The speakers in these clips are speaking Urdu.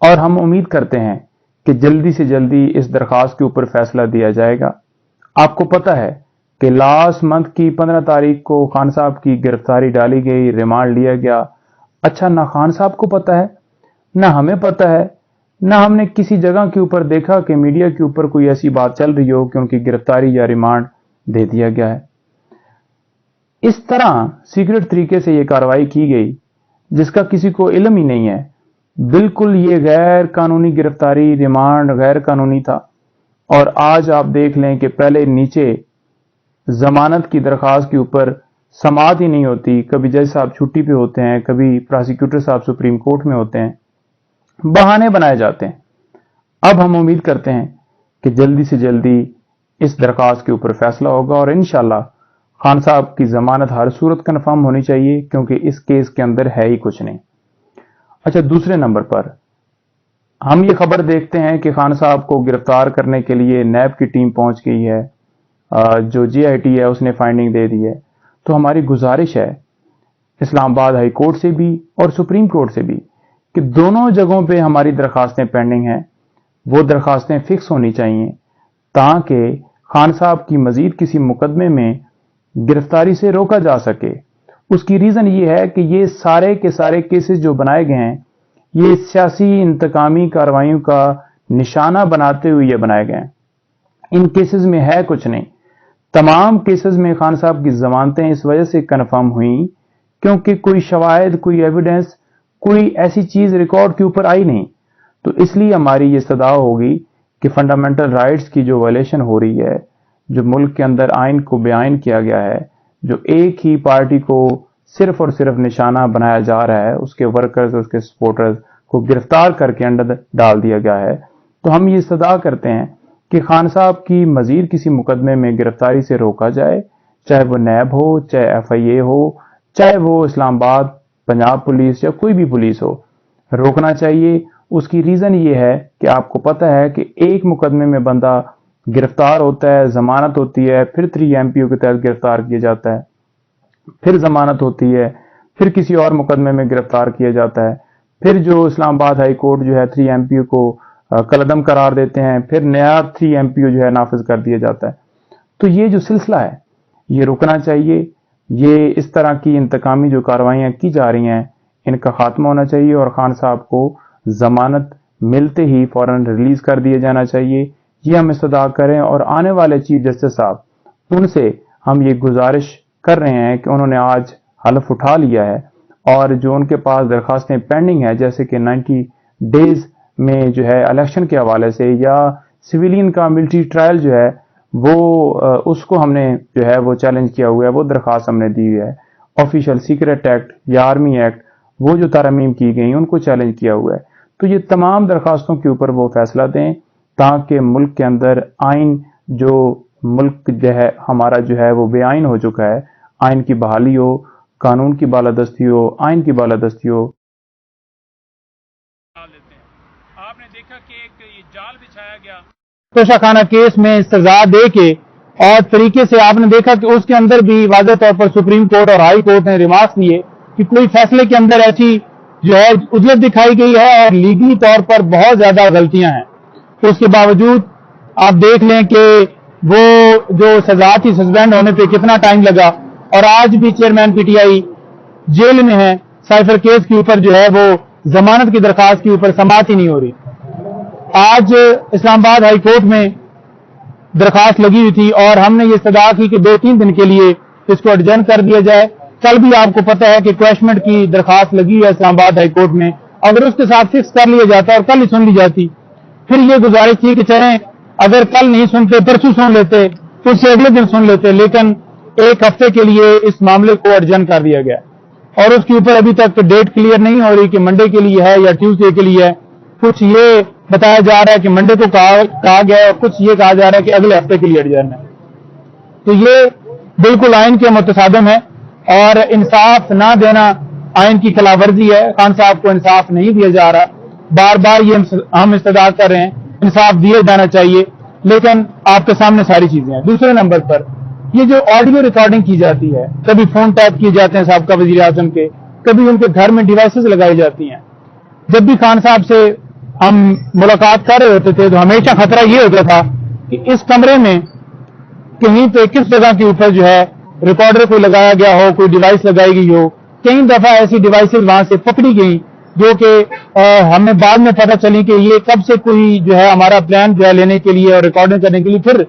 اور ہم امید کرتے ہیں کہ جلدی سے جلدی اس درخواست کے اوپر فیصلہ دیا جائے گا۔ آپ کو پتہ ہے کہ لاسٹ منتھ کی 15 تاریخ کو خان صاحب کی گرفتاری ڈالی گئی، ریمانڈ لیا گیا۔ اچھا، نہ خان صاحب کو پتہ ہے، نہ ہمیں پتہ ہے، نہ ہم نے کسی جگہ کے اوپر دیکھا کہ میڈیا کے اوپر کوئی ایسی بات چل رہی ہو کہ ان کی گرفتاری یا ریمانڈ دے دیا گیا ہے۔ اس طرح سیکرٹ طریقے سے یہ کارروائی کی گئی جس کا کسی کو علم ہی نہیں ہے۔ بالکل یہ غیر قانونی گرفتاری، ریمانڈ غیر قانونی تھا۔ اور آج آپ دیکھ لیں کہ پہلے نیچے ضمانت کی درخواست کے اوپر سماعت ہی نہیں ہوتی، کبھی جج صاحب چھٹی پہ ہوتے ہیں، کبھی پراسیکیوٹر صاحب سپریم کورٹ میں ہوتے ہیں، بہانے بنائے جاتے ہیں۔ اب ہم امید کرتے ہیں کہ جلدی سے جلدی اس درخواست کے اوپر فیصلہ ہوگا اور انشاءاللہ خان صاحب کی ضمانت ہر صورت کنفرم ہونی چاہیے، کیونکہ اس کیس کے اندر ہے ہی کچھ نہیں۔ اچھا، دوسرے نمبر پر ہم یہ خبر دیکھتے ہیں کہ خان صاحب کو گرفتار کرنے کے لیے نیب کی ٹیم پہنچ گئی ہے، جو جے آئی ٹی ہے اس نے فائنڈنگ دے دی ہے۔ تو ہماری گزارش ہے اسلام آباد ہائی کورٹ سے بھی اور سپریم کورٹ سے بھی کہ دونوں جگہوں پہ ہماری درخواستیں پینڈنگ ہیں، وہ درخواستیں فکس ہونی چاہیے تاکہ خان صاحب کی مزید کسی مقدمے میں گرفتاری سے روکا جا سکے۔ اس کی ریزن یہ ہے کہ یہ سارے کے سارے کیسز جو بنائے گئے ہیں یہ سیاسی انتقامی کارروائیوں کا نشانہ بناتے ہوئے یہ بنائے گئے ہیں۔ ان کیسز میں ہے کچھ نہیں۔ تمام کیسز میں خان صاحب کی ضمانتیں اس وجہ سے کنفرم ہوئیں کیونکہ کوئی شواہد، کوئی ایویڈنس، کوئی ایسی چیز ریکارڈ کے اوپر آئی نہیں۔ تو اس لیے ہماری یہ استدعا ہوگی کہ فنڈامنٹل رائٹس کی جو وائلیشن ہو رہی ہے، جو ملک کے اندر آئین کو بے آئین کیا گیا ہے، جو ایک ہی پارٹی کو صرف اور صرف نشانہ بنایا جا رہا ہے، اس کے ورکرز، اس کے سپورٹرز کو گرفتار کر کے انڈر ڈال دیا گیا ہے، تو ہم یہ استدعا کرتے ہیں کہ خان صاحب کی مزید کسی مقدمے میں گرفتاری سے روکا جائے، چاہے وہ نیب ہو، چاہے ایف آئی اے ہو، چاہے وہ اسلام آباد پنجاب پولیس یا کوئی بھی پولیس ہو، روکنا چاہیے۔ اس کی ریزن یہ ہے کہ آپ کو پتہ ہے کہ ایک مقدمے میں بندہ گرفتار ہوتا ہے، ضمانت ہوتی ہے، پھر 3 MPO کے تحت گرفتار کیا جاتا ہے، پھر ضمانت ہوتی ہے، پھر کسی اور مقدمے میں گرفتار کیا جاتا ہے، پھر جو اسلام آباد ہائی کورٹ جو ہے 3 MPO کو کالعدم قرار دیتے ہیں، پھر نیا 3 MPO جو ہے نافذ کر دیا جاتا ہے۔ تو یہ جو سلسلہ ہے یہ رکنا چاہیے۔ یہ اس طرح کی انتقامی جو کارروائیاں کی جا رہی ہیں ان کا خاتمہ ہونا چاہیے اور خان صاحب کو ضمانت ملتے ہی فوراً ریلیز کر دیا جانا چاہیے۔ یہ ہم استدعا کریں اور آنے والے چیف جسٹس صاحب ان سے ہم یہ گزارش کر رہے ہیں کہ انہوں نے آج حلف اٹھا لیا ہے اور جو ان کے پاس درخواستیں پینڈنگ ہیں، جیسے کہ 90 ڈیز میں جو ہے الیکشن کے حوالے سے یا سویلین کا ملٹری ٹرائل جو ہے وہ اس کو ہم نے جو ہے وہ چیلنج کیا ہوا ہے، وہ درخواست ہم نے دی ہوئی ہے۔ آفیشیل سیکرٹ ایکٹ یا آرمی ایکٹ وہ جو ترامیم کی گئی ان کو چیلنج کیا ہوا ہے۔ تو یہ تمام درخواستوں کے اوپر وہ فیصلہ دیں تاکہ ملک کے اندر آئین جو ملک جو ہے ہمارا جو ہے وہ بے آئین ہو چکا ہے، آئین کی بحالی ہو، قانون کی بالادستی ہو، آئین کی بالادستی ہو۔ آپ نے دیکھا کہ ایک یہ جال بچھایا گیا توشہ خانہ کیس میں سزا دے کے اور طریقے سے آپ نے دیکھا کہ اس کے اندر بھی واضح طور پر سپریم کورٹ اور ہائی کورٹ نے ریمارکس دیے کہ کوئی فیصلے کے اندر ایسی جو ہے عدلت دکھائی گئی ہے اور لیگلی طور پر بہت زیادہ غلطیاں ہیں۔ اس کے باوجود آپ دیکھ لیں کہ وہ جو سزا تھی سسپینڈ ہونے پہ کتنا ٹائم لگا اور آج بھی چیئرمین پی ٹی آئی جیل میں ہے۔ سائفر کیس کے اوپر جو ہے وہ ضمانت کی درخواست کے اوپر سماعت ہی نہیں ہو رہی۔ آج اسلام آباد ہائی کورٹ میں درخواست لگی ہوئی تھی اور ہم نے یہ استدعا کی کہ 2-3 دن کے لیے اس کو ایڈجرن کر دیا جائے۔ کل بھی آپ کو پتہ ہے کہ کویشمنٹ کی درخواست لگی ہے اسلام آباد ہائی کورٹ میں، اگر اس کے ساتھ فکس کر لیا جاتا اور کل ہی سن لی جاتی، پھر یہ گزارش تھی کہ چلیں اگر کل نہیں سنتے پرسوں سن لیتے تو اس سے اگلے دن سن لیتے، لیکن 1 ہفتے کے لیے اس معاملے کو ایڈجرن کر دیا گیا اور اس کے اوپر ابھی تک ڈیٹ کلیئر نہیں ہو رہی کہ منڈے کے لیے ہے یا ٹیوزڈے کے لیے ہے۔ کچھ یہ بتایا جا رہا ہے کہ منڈے کو کہا گیا ہے اور کچھ یہ کہا جا رہا ہے کہ اگلے ہفتے کے لیے ایڈجرن ہے۔ تو یہ بالکل آئین کے متصادم ہے اور انصاف نہ دینا آئین کی خلاف ورزی ہے۔ خان صاحب کو انصاف نہیں دیا جا رہا، بار بار یہ ہم استدعا کر رہے ہیں انصاف دیا جانا چاہیے، لیکن آپ کے سامنے ساری چیزیں ہیں۔ دوسرے نمبر پر یہ جو آڈیو ریکارڈنگ کی جاتی ہے، کبھی فون ٹیپ کیے جاتے ہیں سابقہ وزیر اعظم کے، کبھی ان کے گھر میں ڈیوائسز لگائی جاتی ہیں۔ جب بھی خان صاحب سے ہم ملاقات کر رہے ہوتے تھے تو ہمیشہ خطرہ یہ ہوتا تھا کہ اس کمرے میں کہیں پہ کس جگہ کے اوپر جو ہے ریکارڈر کوئی لگایا گیا ہو, کوئی ڈیوائس لگائی گئی ہو. کئی دفعہ ایسی ڈیوائسز وہاں سے پکڑی گئی جو کہ ہمیں بعد میں پتہ چلی کہ یہ کب سے کوئی جو ہے ہمارا پلان جو ہے لینے کے لیے اور ریکارڈنگ کرنے کے لیے پھر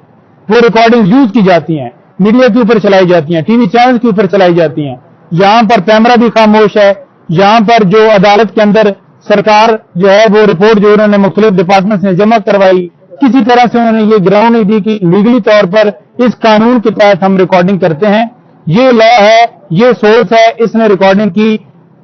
وہ ریکارڈنگ یوز کی جاتی ہیں, میڈیا کے اوپر چلائی جاتی ہیں, ٹی وی چینل کے اوپر چلائی جاتی ہیں. یہاں پر کیمرہ بھی خاموش ہے. یہاں پر جو عدالت کے اندر سرکار جو ہے وہ رپورٹ جو انہوں نے مختلف ڈپارٹمنٹس نے جمع کروائی, کسی طرح سے انہوں نے یہ گراؤنڈ نہیں دی کہ لیگلی طور پر اس قانون کے تحت ہم ریکارڈنگ کرتے ہیں, یہ لا ہے, یہ سورس ہے, اس نے ریکارڈنگ کی.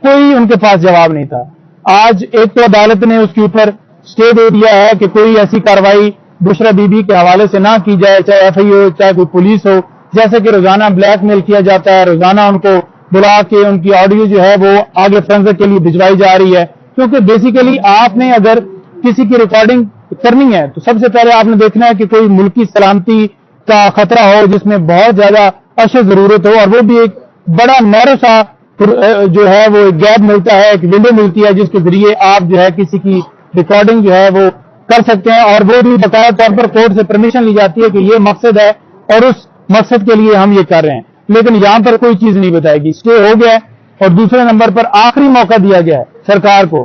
کوئی ان کے پاس جواب نہیں تھا. آج ایک تو عدالت نے اس کے اوپر اسٹے دے دیا ہے کہ کوئی ایسی کاروائی بشرا بی بی کے حوالے سے نہ کی جائے, چاہے ایف آئی ہو چاہے کوئی پولیس ہو. جیسے کہ روزانہ بلیک میل کیا جاتا ہے, روزانہ ان کو بلا کے ان کی آڈیو جو ہے وہ آگے فرنزک کے لیے بھجوائی جا رہی ہے. کیونکہ بیسیکلی آپ نے اگر کسی کی ریکارڈنگ کرنی ہے تو سب سے پہلے آپ نے دیکھنا ہے کہ کوئی ملکی سلامتی کا خطرہ ہو جس میں بہت زیادہ اشد ضرورت ہو, اور وہ بھی ایک بڑا نیرو سا جو ہے وہ ایک گیپ ملتا ہے, ایک ونڈو ملتی ہے جس کے ذریعے آپ جو ہے کسی کی ریکارڈنگ جو ہے وہ کر سکتے ہیں, اور وہ بھی باقاعدہ طور پر کورٹ سے پرمیشن لی جاتی ہے کہ یہ مقصد ہے اور اس مقصد کے لیے ہم یہ کر رہے ہیں. لیکن یہاں پر کوئی چیز نہیں بتائے گی, اسٹے ہو گیا ہے. اور دوسرے نمبر پر آخری موقع دیا گیا ہے سرکار کو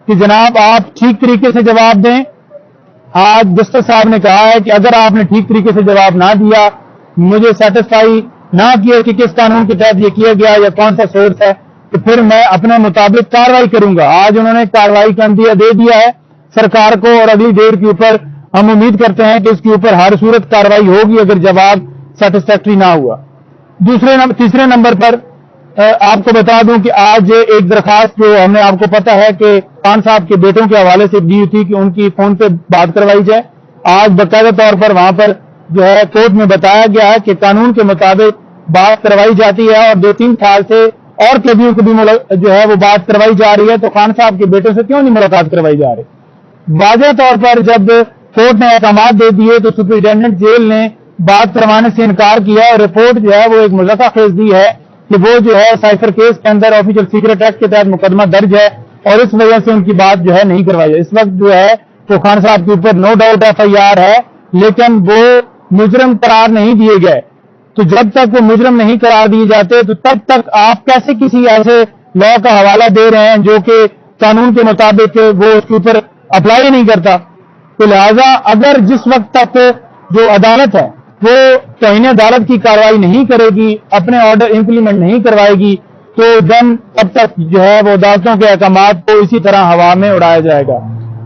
کہ جناب آپ ٹھیک طریقے سے جواب دیں. آج جسٹس صاحب نے کہا ہے کہ اگر آپ نے ٹھیک طریقے سے جواب نہ دیا, مجھے سیٹسفائی نہ کیا کہ کس قانون کے تحت یہ کیا گیا یا کون سا سورس ہے, تو پھر میں اپنے مطابق کارروائی کروں گا. آج انہوں نے کارروائی کا عندیہ دے دیا ہے سرکار کو, اور اگلی ڈیٹ کے اوپر ہم امید کرتے ہیں کہ اس کے اوپر ہر صورت کارروائی ہوگی اگر جواب سیٹسفیکٹری نہ ہوا. تیسرے نمبر پر آپ کو بتا دوں کہ آج ایک درخواست جو ہم نے آپ کو پتا ہے کہ خان صاحب کے بیٹوں کے حوالے سے دی تھی کہ ان کی فون پہ بات کروائی جائے. آج باقاعدہ طور پر وہاں پر جو ہے کورٹ میں بتایا گیا ہے کہ قانون کے مطابق بات کروائی جاتی ہے, اور 2-3 سال سے اور قیدیوں کو بھی جو ہے وہ بات کروائی جا رہی ہے. تو خان صاحب کے بیٹوں سے کیوں نہیں ملاقات کروائی جا رہی؟ واضح طور پر جب کورٹ نے احکامات دے دیے تو سپرنٹینڈنٹ جیل نے بات کروانے سے انکار کیا, اور رپورٹ جو ہے وہ ایک مذاکرہ خیز دی ہے کہ وہ جو ہے سائفر کیس کے اندر آفیشل سیکرٹ ایکٹ کے تحت مقدمہ درج ہے, اور اس وجہ سے ان کی بات جو ہے نہیں کروائی جائے. اس وقت جو ہے تو خان صاحب کے اوپر no doubt F I R ہے, لیکن وہ مجرم قرار نہیں دیے گئے. تو جب تک وہ مجرم نہیں قرار دیے جاتے تو تب تک آپ کیسے کسی ایسے لا کا حوالہ دے رہے ہیں جو کہ قانون کے مطابق وہ اس کے اوپر اپلائی نہیں کرتا؟ تو لہذا اگر جس وقت تک جو عدالت ہے وہ توہین عدالت کی کارروائی نہیں کرے گی, اپنے آرڈر امپلیمنٹ نہیں کروائے گی, تو دن اب تک جو ہے وہ عدالتوں کے احکامات کو اسی طرح ہوا میں اڑایا جائے گا.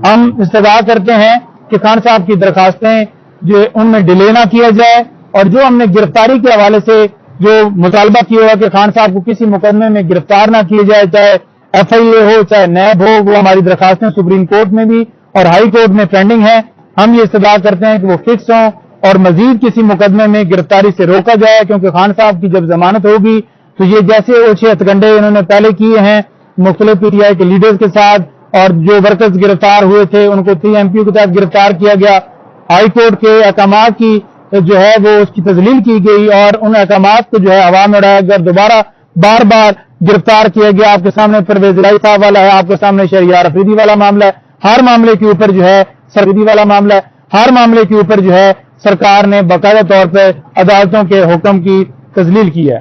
ہم استدعا کرتے ہیں کہ خان صاحب کی درخواستیں جو ان میں ڈیلے نہ کیا جائے, اور جو ہم نے گرفتاری کے حوالے سے جو مطالبہ کیا ہوا کہ خان صاحب کو کسی مقدمے میں گرفتار نہ کیے جائے, چاہے ایف آئی اے ہو چاہے نیب ہو, وہ ہماری درخواستیں سپریم کورٹ میں بھی اور ہائی کورٹ میں پینڈنگ ہیں. ہم یہ استدعا کرتے ہیں کہ وہ فکس ہوں اور مزید کسی مقدمے میں گرفتاری سے روکا جائے, کیونکہ خان صاحب کی جب ضمانت ہوگی تو یہ جیسے اوچھے ہتھکنڈے انہوں نے پہلے کیے ہیں مختلف پی ٹی آئی کے لیڈرز کے ساتھ, اور جو ورکرز گرفتار ہوئے تھے ان کو 3 MP کے تحت گرفتار کیا گیا, ہائی کورٹ کے احکامات کی جو ہے وہ اس کی تذلیل کی گئی, اور ان احکامات کو جو ہے عوام میں اڑایا گیا, دوبارہ بار بار گرفتار کیا گیا. آپ کے سامنے پرویز الہی صاحب والا ہے, آپ کے سامنے شہریار افریدی والا معاملہ ہے, ہر معاملے کے اوپر جو ہے سرگردی والا معاملہ ہے, ہر معاملے کے اوپر جو ہے سرکار نے باقاعدہ طور پہ عدالتوں کے حکم کی تذلیل کی ہے.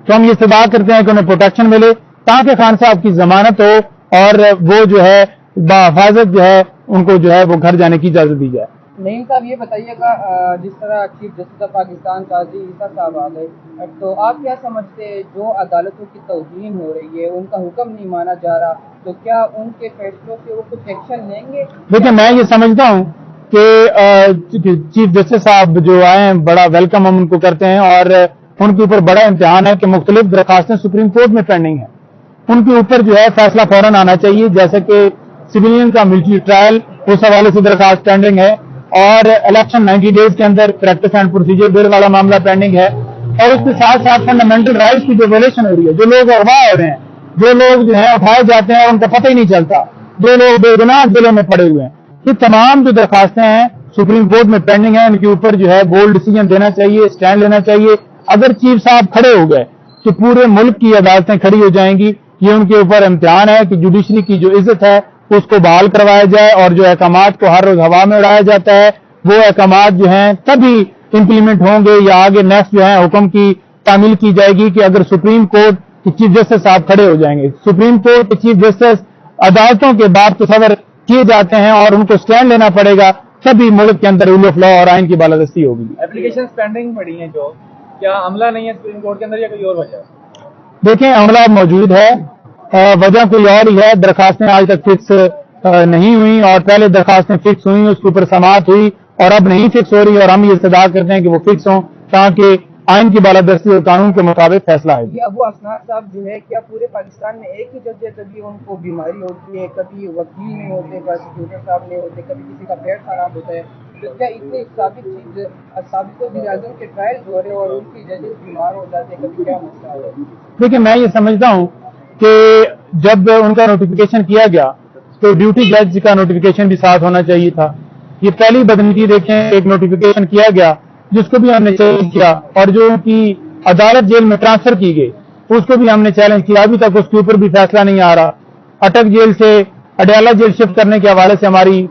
تو ہم یہ استدعا کرتے ہیں کہ انہیں پروٹیکشن ملے تاکہ خان صاحب کی ضمانت ہو اور وہ جو ہے بحفاظت جو ہے ان کو جو ہے وہ گھر جانے کی اجازت دی جائے. نعیم صاحب یہ بتائیے گا جس طرح چیف جسٹس آف پاکستان قاضی عیسیٰ صاحب آ گئے, تو آپ کیا سمجھتے ہیں جو عدالتوں کی توہین ہو رہی ہے, ان کا حکم نہیں مانا جا رہا, تو کیا ان کے فیصلوں سے وہ کچھ ایکشن لیں گے؟ دیکھیں میں یہ سمجھتا ہوں کہ چیف جسٹس صاحب جو آئے ہیں بڑا ویلکم ہم ان کو کرتے ہیں, اور ان کے اوپر بڑا امتحان ہے کہ مختلف درخواستیں سپریم کورٹ میں پینڈنگ ہیں, ان کے اوپر جو ہے فیصلہ فوراً آنا چاہیے. جیسے کہ سویلین کا ملٹری ٹرائل اس حوالے سے درخواست پینڈنگ ہے, اور الیکشن 90 ڈیز کے اندر پریکٹس اینڈ پروسیجر بل والا معاملہ پینڈنگ ہے, اور اس کے ساتھ ساتھ فنڈامنٹل رائٹس کی جو ویولیشن ہو رہی ہے, جو لوگ اغوا ہو رہے ہیں, جو لوگ جو ہے اٹھائے جاتے ہیں اور ان کا پتہ ہی نہیں چلتا, جو لوگ بے گناہ دلوں میں پڑے ہوئے ہیں, یہ تمام جو درخواستیں ہیں سپریم کورٹ میں پینڈنگ ہیں. ان کے اوپر جو ہے بولڈ ڈیسیجن دینا چاہیے, اسٹینڈ لینا چاہیے. اگر چیف صاحب کھڑے ہو گئے تو پورے ملک کی عدالتیں کھڑی ہو جائیں گی. یہ ان کے اوپر امتحان ہے کہ جوڈیشری کی جو عزت ہے اس کو بحال کروایا جائے اور جو احکامات کو ہر روز ہوا میں اڑایا جاتا ہے وہ احکامات جو ہیں تبھی امپلیمنٹ ہوں گے یا آگے نیکسٹ جو ہے حکم کی تعمیل کی جائے گی کہ اگر سپریم کورٹ کے چیف جسٹس صاحب کھڑے ہو جائیں گے. سپریم کورٹ کے چیف جسٹس عدالتوں کے بعد تصور کیے جاتے ہیں اور ان کو اسٹینڈ لینا پڑے گا, تبھی ملک کے اندر رول آف لا اور آئین کی بالادستی ہوگی. ایپلیکیشن پینڈنگ پڑی ہیں جو کیا عملہ نہیں ہے سپریم کورٹ کے اندر یا کوئی اور وجہ؟ دیکھیں عملہ موجود ہے, وجہ کوئی اور ہی ہے. درخواستیں آج تک فکس نہیں ہوئی اور پہلے درخواستیں فکس ہوئی اس کے اوپر سماعت ہوئی اور اب نہیں فکس ہو رہی اور ہم یہ استدعا کرتے ہیں کہ وہ فکس ہوں تاکہ آئین کی بالادستی اور قانون کے مطابق فیصلہ آئے. ابو اسناد صاحب جو ہے کیا پورے پاکستان میں ایک ہی جج ہے, کبھی ان کو بیماری ہوتی ہے, کبھی وکیل نہیں ہوتے, پروسیکیوٹر صاحب نہیں ہوتے, کبھی کسی کا پیٹ خراب ہوتا ہے, تو کیا اتنے سابق وزیر اعظم کے ٹرائل ہو رہے ہیں اور ان کی ججز بیمار ہو جاتے ہیں, کبھی کیا مسئلہ ہے؟ دیکھیں میں یہ سمجھتا ہوں کہ جب ان کا نوٹیفیکیشن کیا گیا تو ڈیوٹی جج کا نوٹیفیکیشن بھی ساتھ ہونا چاہیے تھا. یہ پہلی بدنیتی دیکھیں, ایک نوٹیفیکیشن کیا گیا جس کو بھی ہم نے چیلنج کیا اور جو ان کی عدالت جیل میں ٹرانسفر کی گئی اس کو بھی ہم نے چیلنج کیا, ابھی تک اس کے اوپر بھی فیصلہ نہیں آ رہا. اٹک جیل سے اڈیالہ جیل شفٹ کرنے کے حوالے سے ہماری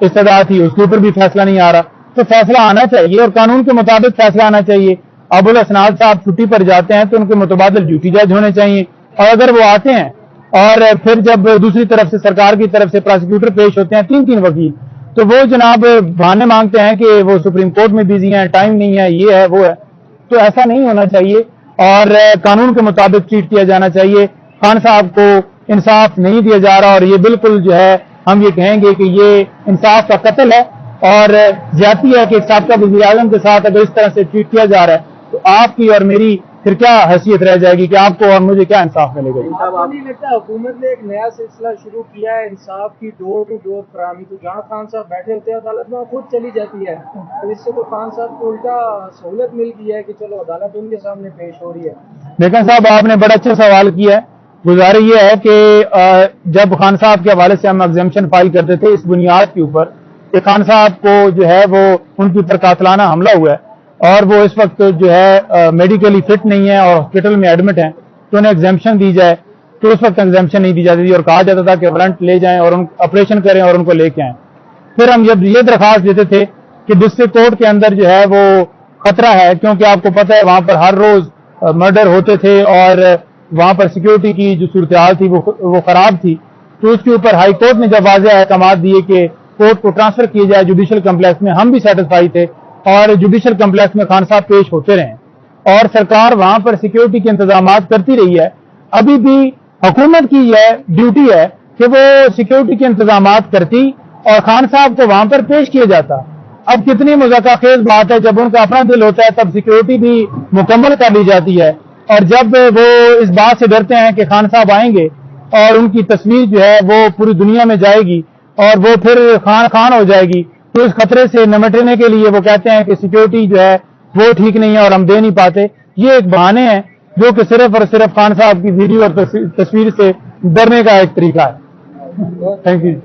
استدعا تھی, اس کے اوپر بھی فیصلہ نہیں آ رہا. تو فیصلہ آنا چاہیے اور قانون کے مطابق فیصلہ آنا چاہیے. ابو الاسناد صاحب چھٹی پر جاتے ہیں تو ان کے متبادل ڈیوٹی جج ہونے چاہیے, اور اگر وہ آتے ہیں اور پھر جب دوسری طرف سے سرکار کی طرف سے پروسیکیوٹر پیش ہوتے ہیں 3 وکیل, تو وہ جناب بہانے مانگتے ہیں کہ وہ سپریم کورٹ میں بزی ہیں, ٹائم نہیں ہے, یہ ہے وہ ہے. تو ایسا نہیں ہونا چاہیے اور قانون کے مطابق ٹریٹ کیا جانا چاہیے. خان صاحب کو انصاف نہیں دیا جا رہا اور یہ بالکل جو ہے ہم یہ کہیں گے کہ یہ انصاف کا قتل ہے اور زیادتی ہے کہ سابقہ وزیر اعظم کے ساتھ اگر اس طرح سے ٹریٹ کیا جا رہا ہے تو آپ کی اور میری پھر کیا حیثیت رہ جائے گی کہ آپ کو اور مجھے کیا انصاف ملے گا. آپ کو نہیں لگتا حکومت نے ایک نیا سلسلہ شروع کیا ہے انصاف کی ڈور ٹو ڈور فراہمی, تو جہاں خان صاحب بیٹھے ہوتے ہیں عدالت میں خود چلی جاتی ہے, تو اس سے تو خان صاحب کو الٹا سہولت مل گئی ہے کہ چلو عدالت ان کے سامنے پیش ہو رہی ہے. لیکن صاحب آپ نے بڑا اچھا سوال کیا ہے. گزارش یہ ہے کہ جب خان صاحب کے حوالے سے ہم ایگزیمپشن فائل کرتے تھے اس بنیاد کے اوپر کہ خان صاحب کو جو ہے وہ ان کے اوپر قاتلانہ حملہ ہوا ہے اور وہ اس وقت جو ہے میڈیکلی فٹ نہیں ہے اور ہاسپٹل میں ایڈمٹ ہیں, تو انہیں ایگزیمپشن دی جائے, تو اس وقت ایگزیمپشن نہیں دی جاتی تھی اور کہا جاتا تھا کہ وارنٹ لے جائیں اور آپریشن کریں اور ان کو لے کے آئیں. پھر ہم جب یہ درخواست دیتے تھے کہ ڈسٹرکٹ کورٹ کے اندر جو ہے وہ خطرہ ہے کیونکہ آپ کو پتہ ہے وہاں پر ہر روز مرڈر ہوتے تھے اور وہاں پر سیکیورٹی کی جو صورتحال تھی وہ خراب تھی, تو اس کے اوپر ہائی کورٹ نے جب واضح احکامات دیے کہ کورٹ کو ٹرانسفر کیا جائے جوڈیشل کمپلیکس میں, ہم بھی سیٹسفائی تھے اور جوڈیشل کمپلیکس میں خان صاحب پیش ہوتے رہے اور سرکار وہاں پر سیکیورٹی کے انتظامات کرتی رہی ہے. ابھی بھی حکومت کی یہ ڈیوٹی ہے کہ وہ سیکیورٹی کے انتظامات کرتی اور خان صاحب کو وہاں پر پیش کیا جاتا. اب کتنی مذاکرہ خیز بات ہے, جب ان کا اپنا دل ہوتا ہے تب سیکیورٹی بھی مکمل کر لی جاتی ہے, اور جب وہ اس بات سے ڈرتے ہیں کہ خان صاحب آئیں گے اور ان کی تصویر جو ہے وہ پوری دنیا میں جائے گی اور وہ پھر خان ہو جائے گی, تو اس خطرے سے نمٹنے کے لیے وہ کہتے ہیں کہ سیکیورٹی جو ہے وہ ٹھیک نہیں ہے اور ہم دے نہیں پاتے. یہ ایک بہانے ہیں جو کہ صرف اور صرف خان صاحب کی ویڈیو اور تصویر سے ڈرنے کا ایک طریقہ ہے. Thank you.